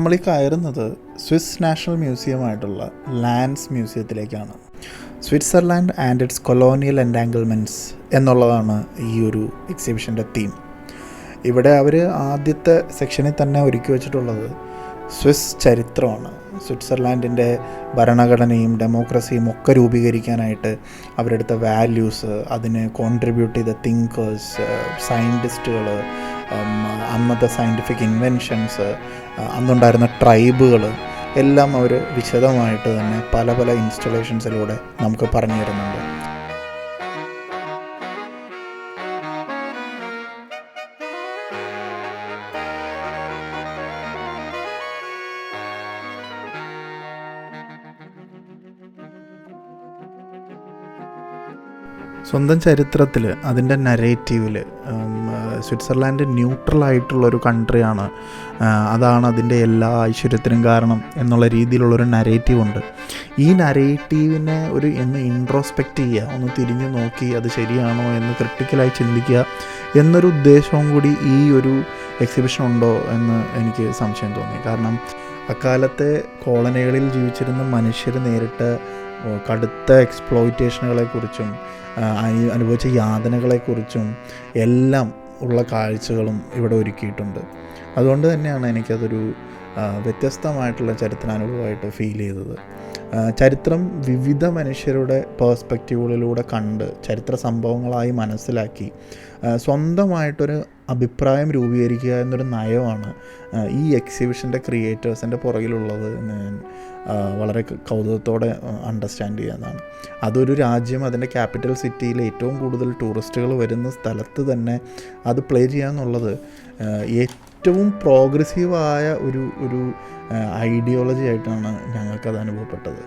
നമ്മൾ ഈ കയറുന്നത് സ്വിസ് നാഷണൽ മ്യൂസിയമായിട്ടുള്ള ലാൻഡ്സ് മ്യൂസിയത്തിലേക്കാണ്. Switzerland and its colonial entanglements എന്നുള്ളതാണ് ഈ ഒരു എക്സിബിഷൻ്റെ തീം. ഇവിടെ അവർ ആദ്യത്തെ സെക്ഷനിൽ തന്നെ ഒരുക്കി വെച്ചിട്ടുള്ളത് സ്വിസ് ചരിത്രമാണ്. സ്വിറ്റ്സർലാൻഡിൻ്റെ ഭരണഘടനയും ഡെമോക്രസിയും ഒക്കെ രൂപീകരിക്കാനായിട്ട് അവരെടുത്ത വാല്യൂസ്, അതിന് കോൺട്രിബ്യൂട്ട് ചെയ്ത തിങ്കേഴ്സ്, സയൻറ്റിസ്റ്റുകൾ, അന്നത്തെ സയൻറ്റിഫിക് ഇൻവെൻഷൻസ്, അന്നുണ്ടായിരുന്ന ട്രൈബുകൾ എല്ലാം അവർ വിശദമായിട്ട് തന്നെ പല പല ഇൻസ്റ്റലേഷൻസിലൂടെ നമുക്ക് പറഞ്ഞു തരുന്നുണ്ട്. സ്വന്തം ചരിത്രത്തിൽ, അതിൻ്റെ നരേറ്റീവിൽ സ്വിറ്റ്സർലാൻഡ് ന്യൂട്രലായിട്ടുള്ളൊരു കൺട്രിയാണ്, അതാണ് അതിൻ്റെ എല്ലാ ഐശ്വര്യത്തിനും കാരണം എന്നുള്ള രീതിയിലുള്ളൊരു നരേറ്റീവ് ഉണ്ട്. ഈ നരേറ്റീവിനെ ഒന്ന് ഇൻട്രോസ്പെക്റ്റ് ചെയ്യുക, ഒന്ന് തിരിഞ്ഞു നോക്കി അത് ശരിയാണോ എന്ന് ക്രിട്ടിക്കലായി ചിന്തിക്കുക എന്നൊരു ഉദ്ദേശവും കൂടി ഈ ഒരു എക്സിബിഷൻ ഉണ്ടോ എന്ന് എനിക്ക് സംശയം തോന്നി. കാരണം അക്കാലത്തെ കോളനികളിൽ ജീവിച്ചിരുന്ന മനുഷ്യർ നേരിട്ട കടുത്ത എക്സ്പ്ലോയിറ്റേഷനുകളെക്കുറിച്ചും അനുഭവിച്ച യാതനകളെക്കുറിച്ചും എല്ലാം ഉള്ള കാഴ്ചകളും ഇവിടെ ഒരുക്കിയിട്ടുണ്ട്. അതുകൊണ്ട് തന്നെയാണ് എനിക്കതൊരു വ്യത്യസ്തമായിട്ടുള്ള ചരിത്രാനുഭവമായിട്ട് ഫീൽ ചെയ്തത്. ചരിത്രം വിവിധ മനുഷ്യരുടെ പേഴ്സ്പെക്റ്റീവുകളിലൂടെ കണ്ട് ചരിത്ര സംഭവങ്ങളായി മനസ്സിലാക്കി സ്വന്തമായിട്ടൊരു അഭിപ്രായം രൂപീകരിക്കുക എന്നൊരു നയമാണ് ഈ എക്സിബിഷൻ്റെ ക്രിയേറ്റേഴ്സിൻ്റെ പുറകിലുള്ളത് എന്ന് ഞാൻ വളരെ കൗതുകത്തോടെ അണ്ടർസ്റ്റാൻഡ് ചെയ്യാവുന്നതാണ്. അതൊരു രാജ്യം, അതിൻ്റെ ക്യാപിറ്റൽ സിറ്റിയിൽ ഏറ്റവും കൂടുതൽ ടൂറിസ്റ്റുകൾ വരുന്ന സ്ഥലത്ത് തന്നെ അത് പ്ലേ ചെയ്യുക എന്നുള്ളത് ഏറ്റവും പ്രോഗ്രസീവായ ഒരു ഐഡിയോളജി ആയിട്ടാണ് ഞങ്ങൾക്കത് അനുഭവപ്പെട്ടത്.